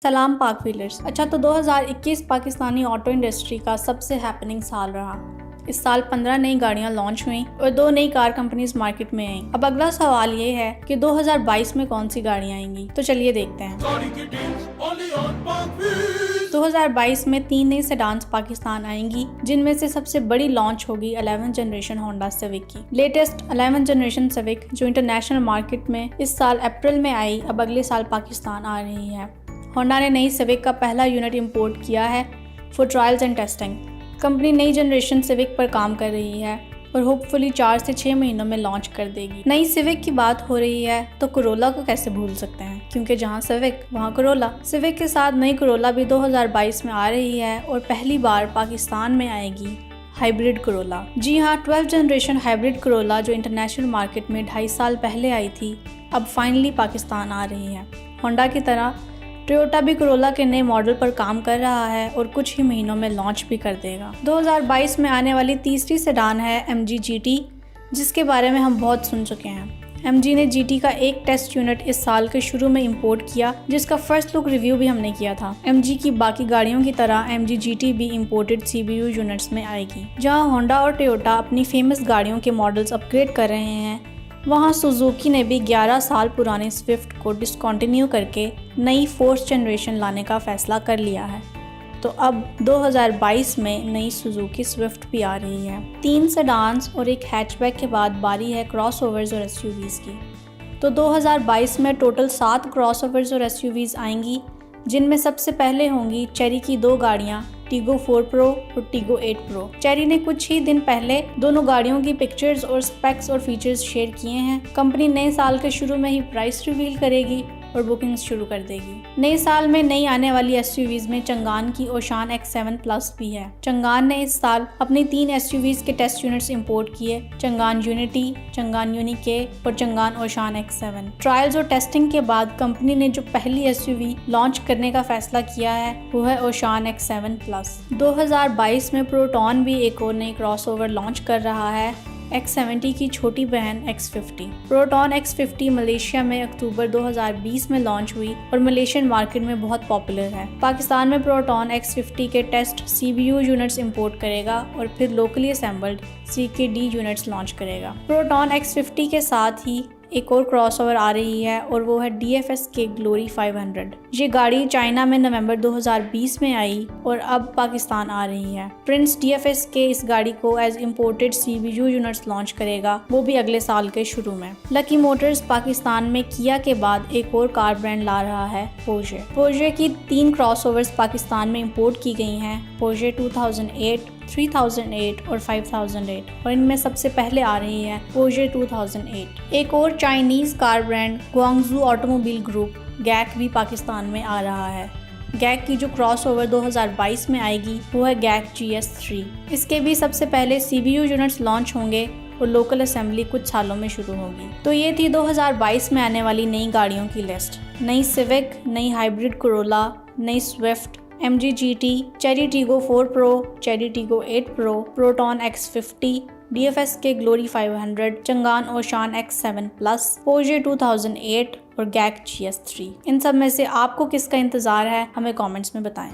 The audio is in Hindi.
सलाम पाक व्हीलर्स। अच्छा, तो 2021 पाकिस्तानी ऑटो इंडस्ट्री का सबसे हैपनिंग साल रहा। इस साल 15 नई गाड़ियां लॉन्च हुई और 2 नई कार कंपनीज मार्केट में आई। अब अगला सवाल ये है कि 2022 में कौन सी गाड़ियां आएंगी, तो चलिए देखते हैं। 2022 में 3 नई सेडान्स पाकिस्तान आएंगी, जिनमें से सबसे बड़ी लॉन्च होगी 11th जनरेशन होंडा सिविक की। लेटेस्ट 11th जनरेशन सिविक जो इंटरनेशनल मार्केट में इस साल अप्रैल में आई, अब अगले साल पाकिस्तान आ रही है। होंडा ने नई सिविक का पहला यूनिट इंपोर्ट किया है for trials and testing. Company नई जनरेशन सिविक पर काम कर रही है और होपफुली 4 से 6 महीनों में लॉन्च कर देगी। नई सिविक की बात हो रही है तो कोरोला को कैसे भूल सकते हैं, क्योंकि जहां सिविक वहां कोरोला। सिविक के साथ नई कोरोला भी 2022 में आ रही है और पहली बार पाकिस्तान में आएगी हाइब्रिड कोरोला। जी हाँ, 12th जनरेशन हाइब्रिड कोरोला जो इंटरनेशनल मार्केट में 2.5 साल पहले आई थी, अब फाइनली पाकिस्तान आ रही है। होंडा की तरह टोयोटा भी कोरोला के नए मॉडल पर काम कर रहा है और कुछ ही महीनों में लॉन्च भी कर देगा। 2022 में आने वाली तीसरी सेडान है MG GT, जिसके बारे में हम बहुत सुन चुके हैं। MG ने GT का एक टेस्ट यूनिट इस साल के शुरू में इंपोर्ट किया, जिसका फर्स्ट लुक रिव्यू भी हमने किया था। MG की बाकी गाड़ियों की तरह MG GT भी इंपोर्टेड CBU यूनिट्स में आएगी। जहां होंडा और टोयोटा अपनी फेमस गाड़ियों के मॉडल्स अपग्रेड कर रहे हैं, वहाँ सुजुकी ने भी 11 साल पुरानी स्विफ्ट को डिसकंटिन्यू करके नई 4th जनरेशन लाने का फैसला कर लिया है। तो अब 2022 में नई सुजुकी स्विफ्ट भी आ रही है। 3 सेडान्स और एक हैचबैक के बाद बारी है क्रॉसओवर्स और SUVs की। तो 2022 में टोटल 7 क्रॉसओवर्स और SUVs आएंगी, जिनमें सबसे पहले होंगी चेरी की 2 गाड़ियाँ, टीगो 4 प्रो और टीगो 8 प्रो। चेरी ने कुछ ही दिन पहले दोनों गाड़ियों की पिक्चर्स और स्पेक्स और फीचर्स शेयर किए हैं। कंपनी नए साल के शुरू में ही प्राइस रिवील करेगी और बुकिंग्स शुरू कर देगी। नए साल में नई आने वाली SUVs में चंगान की ओशान X7 प्लस भी है। चंगान ने इस साल अपनी 3 SUVs के टेस्ट यूनिट्स इंपोर्ट किए, चंगान यूनिटी, चंगान यूनिके और चंगान ओशान X7। ट्रायल्स और टेस्टिंग के बाद कंपनी ने जो पहली SUV लॉन्च करने का फैसला किया है वो है ओशान X7 प्लस। 2022 में प्रोटॉन भी एक और नई क्रॉसओवर लॉन्च कर रहा है, X70 की छोटी बहन X50। प्रोटॉन X50 मलेशिया में अक्टूबर 2020 में लॉन्च हुई और मलेशियन मार्केट में बहुत पॉपुलर है। पाकिस्तान में प्रोटॉन X50 के टेस्ट CBU यूनिट्स इंपोर्ट करेगा और फिर locally assembled CKD units launch करेगा। प्रोटॉन X50 के साथ ही एक और क्रॉसओवर आ रही है और वो है DFSK ग्लोरी 500। ये गाड़ी चाइना में नवंबर 2020 में आई और अब पाकिस्तान आ रही है। प्रिंस DFSK इस गाड़ी को as imported CBU units launch करेगा, वो भी अगले साल के शुरू में। लकी मोटर्स पाकिस्तान में किया के बाद एक और कार ब्रांड ला रहा है, पोर्शे। पोर्शे की 3 क्रॉसओवर्स पाकिस्तान में इंपोर्ट की गई हैं, पोर्शे 2008, 3008 और 5008, और इनमें सबसे पहले आ रही है पोर्शे 2008। एक और Chinese car brand Guangzhou automobile group GAC भी पाकिस्तान में आ रहा है। गैक की जो क्रॉसओवर 2022 में आएगी वो है गैक GS3। इसके भी सबसे पहले CBU यूनिट्स लॉन्च होंगे और लोकल असेंबली कुछ सालों में शुरू होगी। तो ये थी 2022 में आने वाली नई गाड़ियों की लिस्ट। नई सिविक, नई हाइब्रिड कोरोला, नई Swift, MG GT, Chery Tiggo 4 pro, Chery Tiggo 8 pro, Proton X50, DFSK Glory 500, Changan Oshan X7 plus, Porsche 2008 और गैक GS3। इन सब में से आपको किसका इंतजार है, हमें कमेंट्स में बताएं।